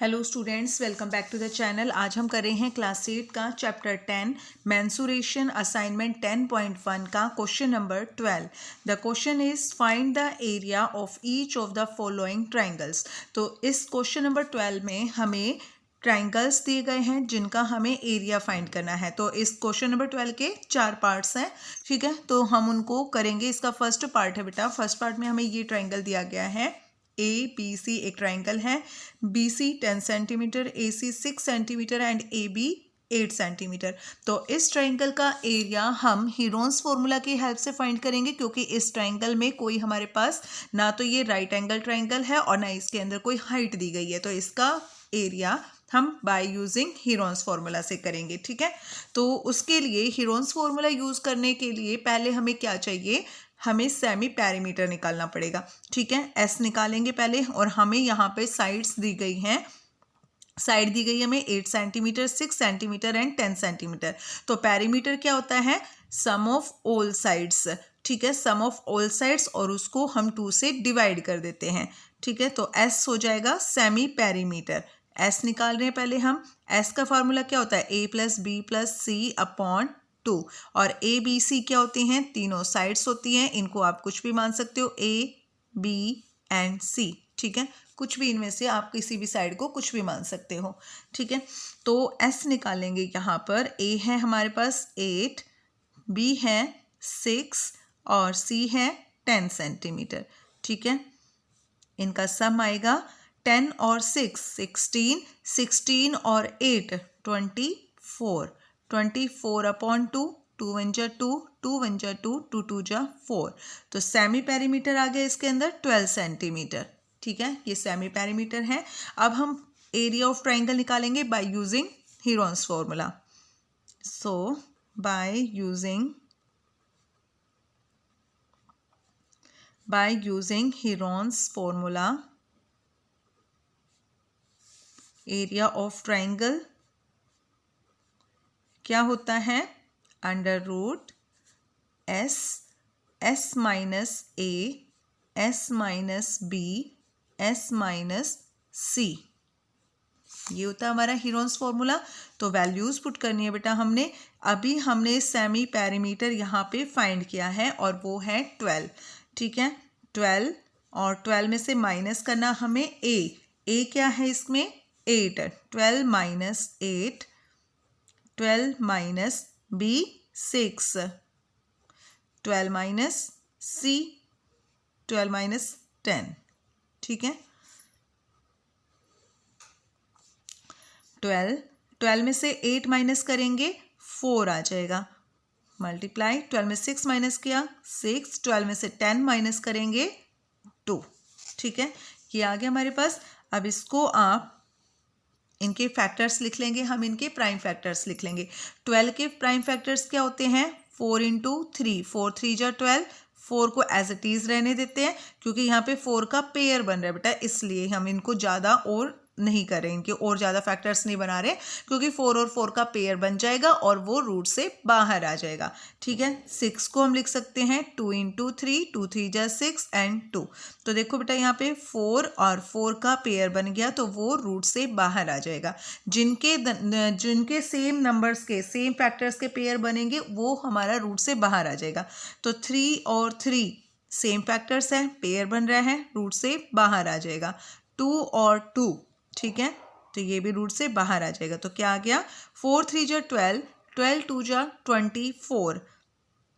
Hello students, welcome back to the channel. आज हम कर रहे हैं क्लास 8 का चैप्टर 10 मेंसुरेशन असाइनमेंट 10.1 का question number 12। The question is find the area of each of the following triangles. तो इस क्वेश्चन नंबर 12 में हमें ट्राइंगल्स दिए गए हैं जिनका हमें एरिया फाइंड करना है। तो इस क्वेश्चन नंबर 12 के 4 पार्ट्स हैं, ठीक है। तो हम उनको करेंगे। इसका फर्स्ट पार्ट है बेटा, फर्स्ट पार्ट में हमें ये ट्राइंगल दिया गया है ए बी सी, एक ट्राइंगल है। B C 10 centimetre, A C 6 centimetre and A B 8 centimetre. तो इस ट्राइंगल का एरिया हम हीरोन्स फॉर्मूला की हेल्प से फाइंड करेंगे, क्योंकि इस ट्राइंगल में कोई हमारे पास ना तो ये राइट एंगल ट्राइंगल है और ना इसके अंदर कोई हाइट दी गई है। तो इसका एरिया हम बाय यूजिंग हीरोन्स फार्मूला से करेंगे, ठीक है। तो उसके लिए हीरोन्स फार्मूला यूज करने के लिए पहले हमें क्या चाहिए, हमें सेमी पेरीमीटर निकालना पड़ेगा, ठीक है। एस निकालेंगे पहले, और हमें यहाँ पे साइड्स दी गई हैं। साइड दी गई है हमें 8 सेंटीमीटर, 6 सेंटीमीटर एंड 10 सेंटीमीटर। तो पेरीमीटर क्या होता है, सम ऑफ ऑल साइड्स, ठीक है, सम ऑफ ऑल साइड्स, और उसको हम 2 से डिवाइड कर देते हैं, ठीक है। तो एस हो जाएगा सेमी पेरीमीटर। एस निकाल रहे हैं पहले हम। एस का फार्मूला क्या होता है, ए plus B plus C upon 2। और ए बी सी क्या होती हैं, तीनों साइड्स होती हैं। इनको आप कुछ भी मान सकते हो, ए बी एंड सी, ठीक है। कुछ भी इनमें से आप किसी भी साइड को कुछ भी मान सकते हो, ठीक है। तो एस निकालेंगे यहाँ पर। ए है हमारे पास 8, बी है 6 और सी है 10 सेंटीमीटर, ठीक है। इनका सम आएगा 10 और 6 16, 16 और 8 24, 24 अपॉन 2, 2 1 जा 2, 2 1 जा 2, 2 2 जा 4। तो सेमी पेरीमीटर आ गया इसके अंदर 12 सेंटीमीटर, ठीक है। ये सेमी पेरीमीटर है। अब हम एरिया ऑफ ट्राइंगल निकालेंगे by using Heron's formula. So by using Heron's formula, area of triangle क्या होता है, under root S, S minus A, S minus B, S minus C. ये होता है हमारा हीरोन्स फॉर्मूला। तो वैल्यूज पुट करनी है बेटा हमने। अभी हमने सेमी पेरीमीटर यहाँ पे फाइंड किया है और वो है 12, ठीक है। 12 और 12 में से माइनस करना हमें ए क्या है इसमें, 8। 12 माइनस 8, 12 माइनस बी 6, 12 माइनस सी 12 माइनस 10, ठीक है। 12 में से 8 माइनस करेंगे 4 आ जाएगा, मल्टीप्लाई 12 में 6 माइनस किया 6, 12 में से 10 माइनस करेंगे 2, ठीक है। ये आ गया हमारे पास। अब इसको आप इनके फैक्टर्स लिख लेंगे, हम इनके प्राइम फैक्टर्स लिख लेंगे। 12 के प्राइम फैक्टर्स क्या होते हैं, 4 इंटू 3, 4 3 जा 12। 4 को एज इट इज रहने देते हैं, क्योंकि यहाँ पे 4 का पेयर बन रहा है बेटा, इसलिए हम इनको ज़्यादा और नहीं कर रहे, इनके और ज़्यादा फैक्टर्स नहीं बना रहे, क्योंकि 4 और 4 का पेयर बन जाएगा और वो रूट से बाहर आ जाएगा, ठीक है। 6 को हम लिख सकते हैं 2 इंटू 3, 2 3 जा 6 एंड 2। तो देखो बेटा यहाँ पे 4 और 4 का पेयर बन गया, तो वो रूट से बाहर आ जाएगा। जिनके सेम नंबर्स के सेम फैक्टर्स के पेयर बनेंगे वो हमारा रूट से बाहर आ जाएगा। तो 3 और 3 सेम फैक्टर्स हैं, पेयर बन रहा है, रूट से बाहर आ जाएगा। 2 और 2, ठीक है, तो ये भी रूट से बाहर आ जाएगा। तो क्या आ गया, 4 3 जा 12, 12 2 जा 24,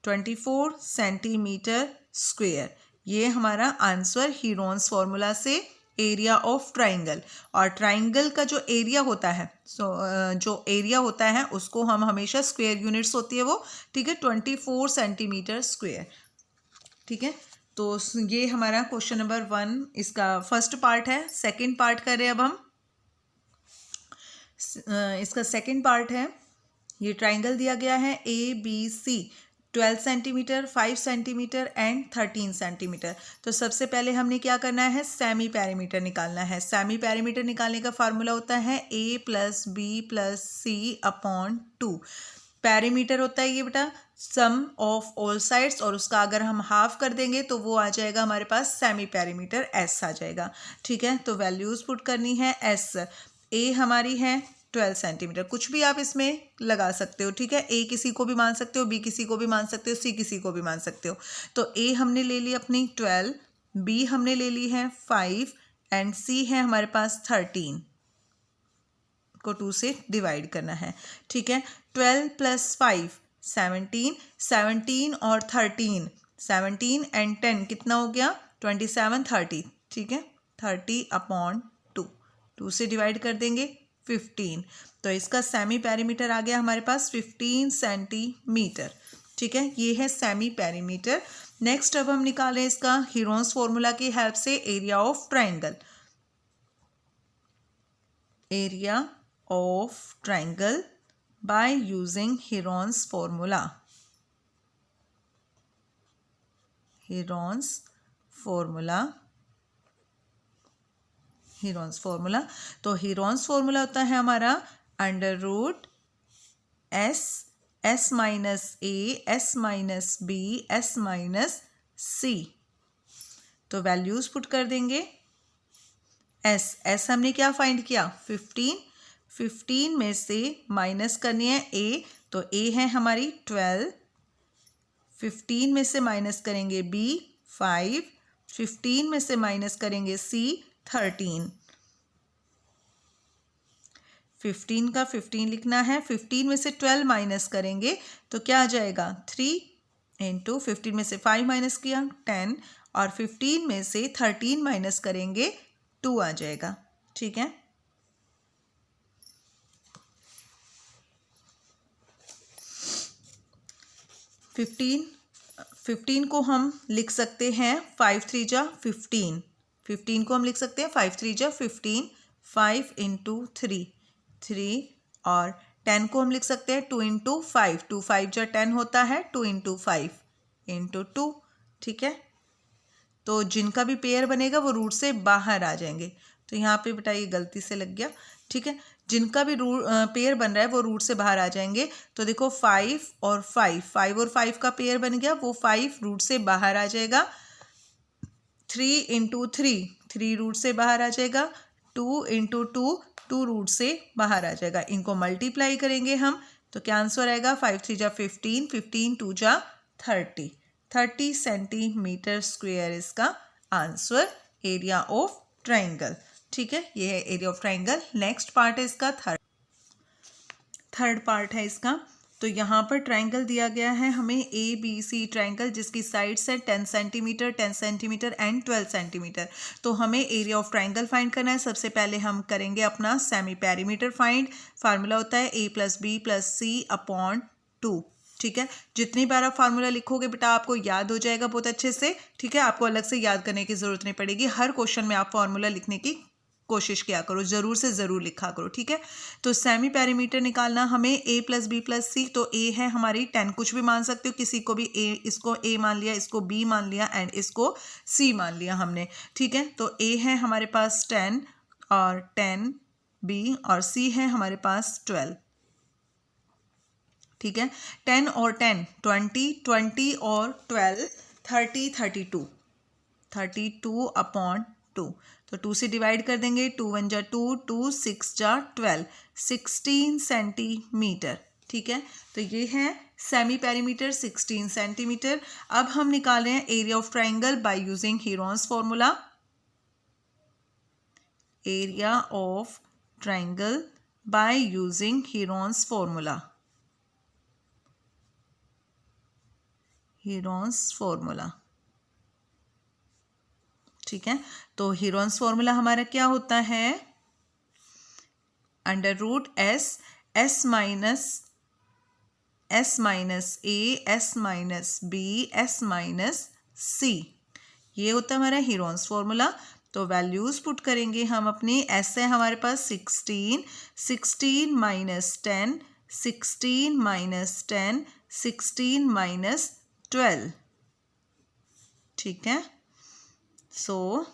24 सेंटीमीटर स्क्वेयर। ये हमारा आंसर हीरोन्स फॉर्मूला से एरिया ऑफ ट्राइंगल। और ट्राइंगल का जो एरिया होता है, जो एरिया होता है उसको हम हमेशा स्क्वायर यूनिट्स होती है वो, ठीक है, 24 सेंटीमीटर स्क्वेयर, ठीक है। तो ये हमारा क्वेश्चन नंबर 1 इसका फर्स्ट पार्ट है। सेकंड पार्ट कर रहे हैं अब हम। इसका सेकंड पार्ट है, ये ट्राइंगल दिया गया है A B C, 12 centimetre, 5 centimetre and 13 centimetre. तो सबसे पहले हमने क्या करना है, सेमी पेरीमीटर निकालना है। सेमी पेरीमीटर निकालने का फार्मूला होता है ए plus B plus C upon 2। Perimeter होता है ये बेटा सम ऑफ ऑल साइड्स, और उसका अगर हम हाफ कर देंगे तो वो आ जाएगा हमारे पास सेमी पेरीमीटर, एस आ जाएगा, ठीक है। तो वैल्यूज पुट करनी है। एस ए हमारी है 12 सेंटीमीटर, कुछ भी आप इसमें लगा सकते हो, ठीक है। ए किसी को भी मान सकते हो, बी किसी को भी मान सकते हो, सी किसी को भी मान सकते हो। तो ए हमने ले ली अपनी 12, बी हमने ले ली है 5 एंड सी है हमारे पास 13 को 2 से डिवाइड करना है, ठीक है। 12 + 5 17, 17 और 13, 17 एंड 10 कितना हो गया 27, 30, ठीक है। 30/2, 2 से डिवाइड कर देंगे 15, तो इसका सेमी पेरीमीटर आ गया हमारे पास 15 सेंटीमीटर, ठीक है। ये है सेमी पेरीमीटर। नेक्स्ट अब हम निकालें इसका हीरोन्स फॉर्मूला की हेल्प से area of triangle. Area of triangle by using Heron's formula. Heron's formula. तो Heron's formula होता है हमारा √S S minus A S minus B S minus C। तो वैल्यूज पुट कर देंगे। S हमने क्या फाइंड किया 15 में से माइनस करनी है A, तो A है हमारी 12, 15 में से माइनस करेंगे B 5, 15 में से माइनस करेंगे C 13, 15 का 15 लिखना है। 15 में से 12 माइनस करेंगे तो क्या आ जाएगा 3 इंटू 15 में से 5 माइनस किया 10 और 15 में से 13 माइनस करेंगे 2 आ जाएगा, ठीक है। 15 को हम लिख सकते हैं 5 3 जा 15, 15 को हम लिख सकते हैं 5 3 जा 15, 5 इंटू 3 3 और 10 को हम लिख सकते हैं 2 इंटू 5, 2 5 जा 10 होता है, 2 इंटू 5 इंटू 2, ठीक है। तो जिनका भी पेयर बनेगा वो रूट से बाहर आ जाएंगे। तो यहाँ पे बेटा ये गलती से लग गया, ठीक है। जिनका भी पेयर बन रहा है वो रूट से बाहर आ जाएंगे। तो देखो 5 और 5 का पेयर बन गया, वो 5 रूट से बाहर आ जाएगा। 3 इंटू 3 रूट से बाहर आ जाएगा। 2 इंटू 2 रूट से बाहर आ जाएगा। इनको मल्टीप्लाई करेंगे हम तो क्या आंसर आएगा 5 3 जा 15, 15 2 जा 30 सेंटीमीटर स्क्वायर इसका आंसर एरिया ऑफ ट्राइंगल, ठीक है। ये है area of triangle. Next part है इसका थर्ड पार्ट है इसका। तो यहाँ पर ट्राइंगल दिया गया है हमें ABC ट्राइंगल, जिसकी साइड्स है 10 सेंटीमीटर 10 सेंटीमीटर एंड 12 सेंटीमीटर। तो हमें एरिया ऑफ ट्राइंगल फाइंड करना है। सबसे पहले हम करेंगे अपना सेमी पेरीमीटर फाइंड। फार्मूला होता है A + B + C/2, ठीक है। जितनी बार आप फार्मूला लिखोगे बेटा आपको याद हो जाएगा बहुत अच्छे से, ठीक है। आपको अलग से याद करने की जरूरत नहीं पड़ेगी। हर क्वेश्चन में आप फार्मूला लिखने की कोशिश किया करो, जरूर से जरूर लिखा करो, ठीक है। तो सेमी पेरीमीटर निकालना हमें A + B + C। तो A है हमारी 10, कुछ भी मान सकते हो, किसी को भी A, इसको A मान लिया, इसको B मान लिया एंड इसको C मान लिया हमने, ठीक है। तो A है हमारे पास 10 और 10 B और C है हमारे पास 12, ठीक है। 10 और 10 20 और 12 30 32/2। तो 2 से डिवाइड कर देंगे, 2 1 जा 2, 2 6 जा 12, 16 सेंटीमीटर, ठीक है। तो ये है सेमी पेरीमीटर 16 सेंटीमीटर। अब हम निकाल रहे हैं area of triangle bye using Heron's formula. Area of triangle bye using Heron's formula. Heron's formula, ठीक है। तो हीरोन्स फॉर्मूला हमारा क्या होता है √S S minus A S minus B S minus C, ये होता है हमारा हीरोन्स फॉर्मूला। तो वैल्यूज पुट करेंगे हम अपने। S है हमारे पास 16 -10 16 -10 16 -12, ठीक है। सो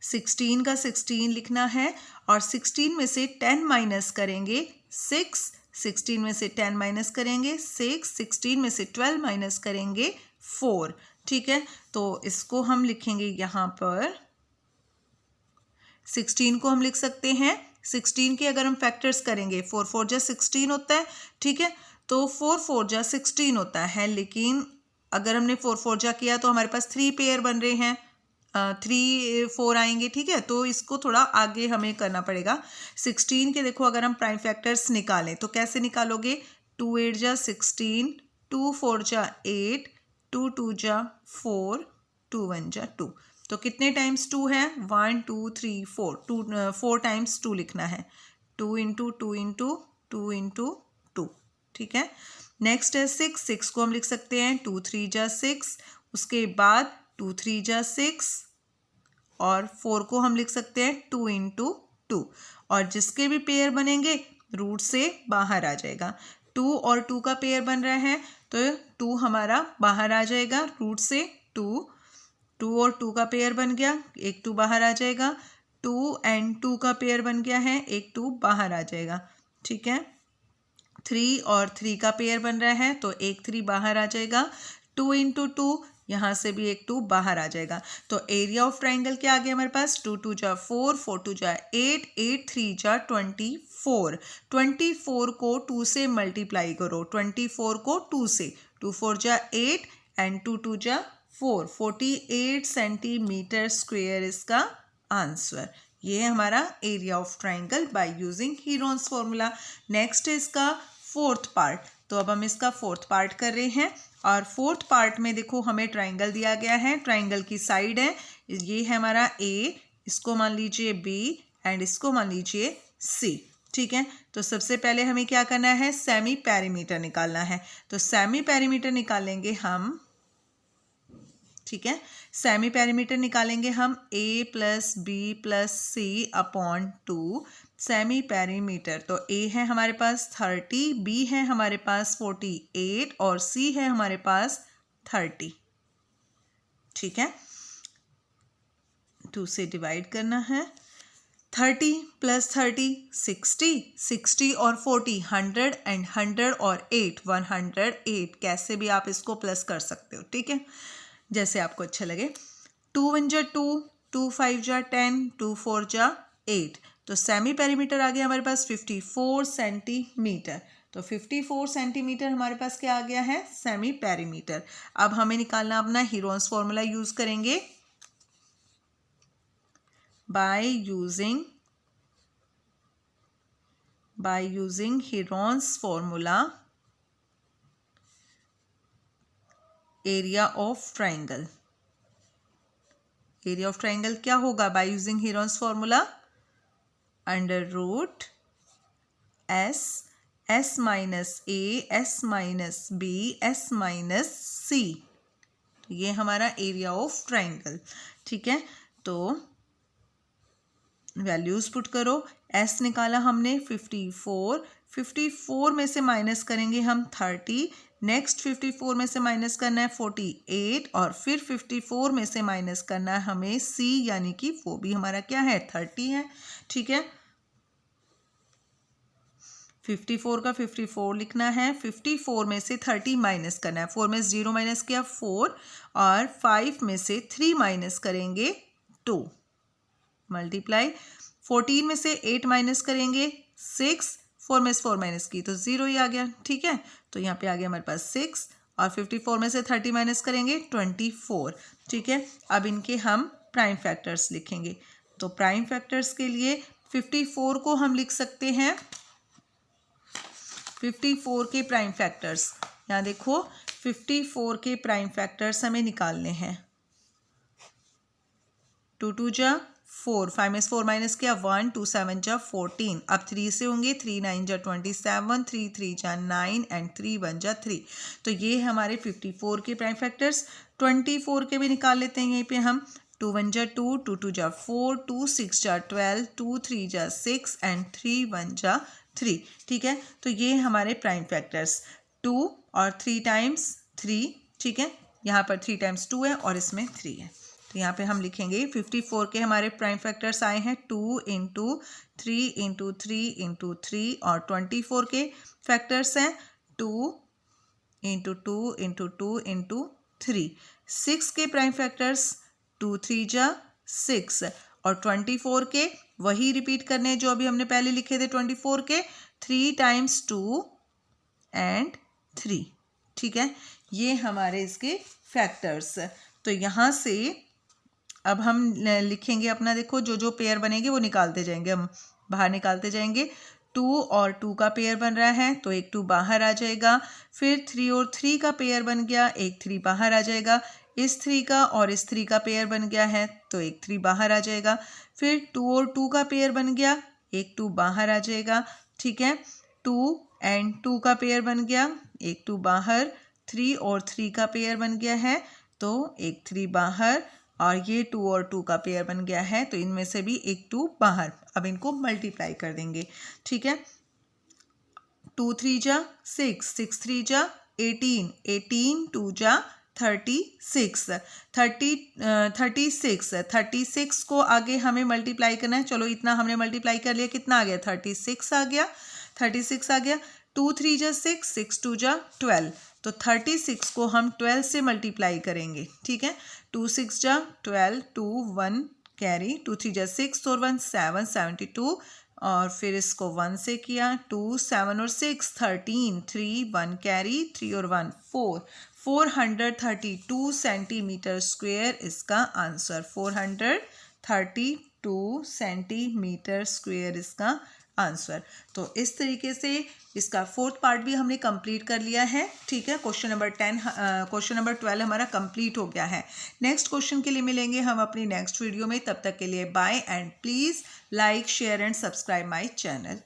16 का 16 लिखना है और 16 में से 10 माइनस करेंगे 6, 16 में से 10 माइनस करेंगे 6, 16 में से 12 माइनस करेंगे 4, ठीक है। तो इसको हम लिखेंगे यहाँ पर 16 को हम लिख सकते हैं, 16 के अगर हम फैक्टर्स करेंगे 4 4 जा 16 होता है, ठीक है, तो 4 4 जा 16 होता है, लेकिन अगर हमने 4 4 जा किया तो हमारे पास 3 पेयर बन रहे हैं, 3 4 आएंगे, ठीक है, तो इसको थोड़ा आगे हमें करना पड़ेगा। 16 के देखो अगर हम प्राइम फैक्टर्स निकालें तो कैसे निकालोगे, 2 8 जा 16, 2 4 जा 8, 2 2 जा 4, 2 1 जा 2, तो कितने टाइम्स 2 है, 1 2 3 4, 4 टाइम्स 2 लिखना है, 2 इंटू 2 इंटू 2 इंटू 2, ठीक है। नेक्स्ट है 6, 6 को हम लिख सकते हैं 2 3 जा 6, उसके बाद 2 3 जा 6 और 4 को हम लिख सकते हैं 2 इंटू 2, और जिसके भी पेयर बनेंगे रूट से बाहर आ जाएगा। 2 और 2 का पेयर बन रहा है तो 2 हमारा बाहर आ जाएगा रूट से, 2 और 2 का पेयर बन गया, एक 2 बाहर आ जाएगा, 2 एंड 2 का पेयर बन गया है, एक 2 बाहर आ जाएगा, ठीक है। 3 और 3 का पेयर बन रहा है तो एक 3 बाहर आ जाएगा, 2 इंटू 2, यहाँ से भी एक 2 बाहर आ जाएगा। तो एरिया ऑफ ट्राइंगल क्या आ गया हमारे पास, 2 2 जा 4, 4 2 जा 8, 8 3 जा 24, 24 को 2 से मल्टीप्लाई करो, 24 को 2 से, 2 4 जा 8 एंड 2 2 जा 4, 48 सेंटीमीटर स्क्वेयर इसका आंसर। ये है हमारा area of triangle bye using Heron's formula. Next है इसका फोर्थ पार्ट, तो अब हम इसका फोर्थ पार्ट कर रहे हैं, और फोर्थ पार्ट में देखो हमें ट्राइंगल दिया गया है, ट्राइंगल की साइड है, ये है हमारा ए, इसको मान लीजिए बी एंड इसको मान लीजिए सी, ठीक है। तो सबसे पहले हमें क्या करना है, सेमी पेरीमीटर निकालना है, तो सेमी पेरीमीटर निकालेंगे हम, ठीक है, सेमी पेरीमीटर निकालेंगे हम a plus B plus C upon 2 semi perimeter. तो a है हमारे पास 30, b है हमारे पास 48 और c है हमारे पास 30, ठीक है। 2 से डिवाइड करना है, 30 प्लस 30 60, 60 और 40 100 एंड 100 और 8 108, कैसे भी आप इसको प्लस कर सकते हो, ठीक है, जैसे आपको अच्छा लगे। 2 1 जा 2, 2 5 जा 10, 2 4 जा 8, तो सेमी पेरीमीटर आ गया हमारे पास 54 सेंटीमीटर। तो 54 सेंटीमीटर हमारे पास क्या आ गया है, सेमी पेरीमीटर। अब हमें निकालना अपना हीरोन्स फॉर्मूला यूज करेंगे, by using Heron's formula area of triangle. Area of triangle क्या होगा, by using Heron's formula, under root S, S minus A, S minus B, S minus C, तो ये हमारा एरिया ऑफ ट्राइंगल, ठीक है। तो values put करो, S निकाला हमने 54, 54 में से माइनस करेंगे हम 30, नेक्स्ट 54 में से माइनस करना है 48 और फिर 54 में से माइनस करना है हमें सी, यानी कि वो भी हमारा क्या है 30 है, ठीक है। 54 का 54 लिखना है, 54 में से 30 माइनस करना है, 4 में 0 माइनस किया 4 और 5 में से 3 माइनस करेंगे 2, मल्टीप्लाई 14 में से 8 माइनस करेंगे 6, 4 में से 4 माइनस की तो 0 ही आ गया, ठीक है। तो यहाँ पे आ गया हमारे पास 6 और 54 में से 30 माइनस करेंगे 24, ठीक है। अब इनके हम प्राइम फैक्टर्स लिखेंगे, तो प्राइम फैक्टर्स के लिए 54 को हम लिख सकते हैं, 54 के प्राइम फैक्टर्स, यहाँ देखो 54 के प्राइम फैक्टर्स हमें निकालने हैं, 2 2 जा 4, 5 में 4 माइनस किया 1, 2 7 जा 14, अब 3 से होंगे 3 9 जा 27, 3 3 जा 9 एंड 3 1 जा 3, तो ये है हमारे 54 के प्राइम फैक्टर्स। 24 के भी निकाल लेते हैं यहीं पे हम, 2 1 जा 2, 2 2 जा 4, 2 6 जा 12, 2 3 जा 6 एंड 3 1 जा 3, ठीक है। तो ये हमारे प्राइम फैक्टर्स 2 और 3 टाइम्स 3, ठीक है, यहाँ पर 3 टाइम्स 2 है और इसमें 3 है, तो यहाँ पे हम लिखेंगे 54 के हमारे प्राइम फैक्टर्स आए हैं 2 इंटू 3 इंटू 3 इंटू 3 और 24 के फैक्टर्स हैं 2 इंटू 2 इंटू 2 इंटू 3। 6 के प्राइम फैक्टर्स 2 3 जा 6 और 24 के वही रिपीट करने जो अभी हमने पहले लिखे थे 24 के 3 टाइम्स 2 एंड 3। ठीक है, ये हमारे इसके फैक्टर्स। तो यहाँ से अब हम लिखेंगे अपना, देखो जो जो पेयर बनेंगे वो निकालते जाएंगे, हम बाहर निकालते जाएंगे। 2 और 2 का पेयर बन रहा है तो एक 2 बाहर आ जाएगा। फिर 3 और 3 का पेयर बन गया, एक 3 बाहर आ जाएगा। इस 3 का और इस 3 का पेयर बन गया है तो एक 3 बाहर आ जाएगा। फिर 2 और 2 का पेयर बन गया, एक 2 बाहर आ जाएगा। ठीक है, 2 एंड 2 का पेयर बन गया, एक 2 बाहर। 3 और 3 का पेयर बन गया है तो एक 3 बाहर, और ये 2 और 2 का पेयर बन गया है तो इनमें से भी एक 2 बाहर। अब इनको मल्टीप्लाई कर देंगे। ठीक है, 2 3 जा 6, 6 3 जा 18, 18 2 जा 36, 36 को आगे हमें मल्टीप्लाई करना है। चलो इतना हमने मल्टीप्लाई कर लिया, कितना आ गया 36 आ गया, 36 आ गया। 2 3 जा 6, 6 2 जा 12, तो 36 को हम 12 से मल्टीप्लाई करेंगे। ठीक है, 2 6 जा 12, 2 1 कैरी, 2 3 जा 6 और 1 7, 72, और फिर इसको 1 से किया, 2 7 और 6 13, 3 1 कैरी, 3 और 1 4, 432 सेंटीमीटर स्क्वायर इसका आंसर। 432 सेंटीमीटर स्क्वायर इसका आंसर। तो इस तरीके से इसका 4th पार्ट भी हमने कंप्लीट कर लिया है। ठीक है, क्वेश्चन नंबर 12 हमारा कंप्लीट हो गया है। नेक्स्ट क्वेश्चन के लिए मिलेंगे हम अपनी नेक्स्ट वीडियो में। तब तक के लिए bye, and please like share and subscribe my channel.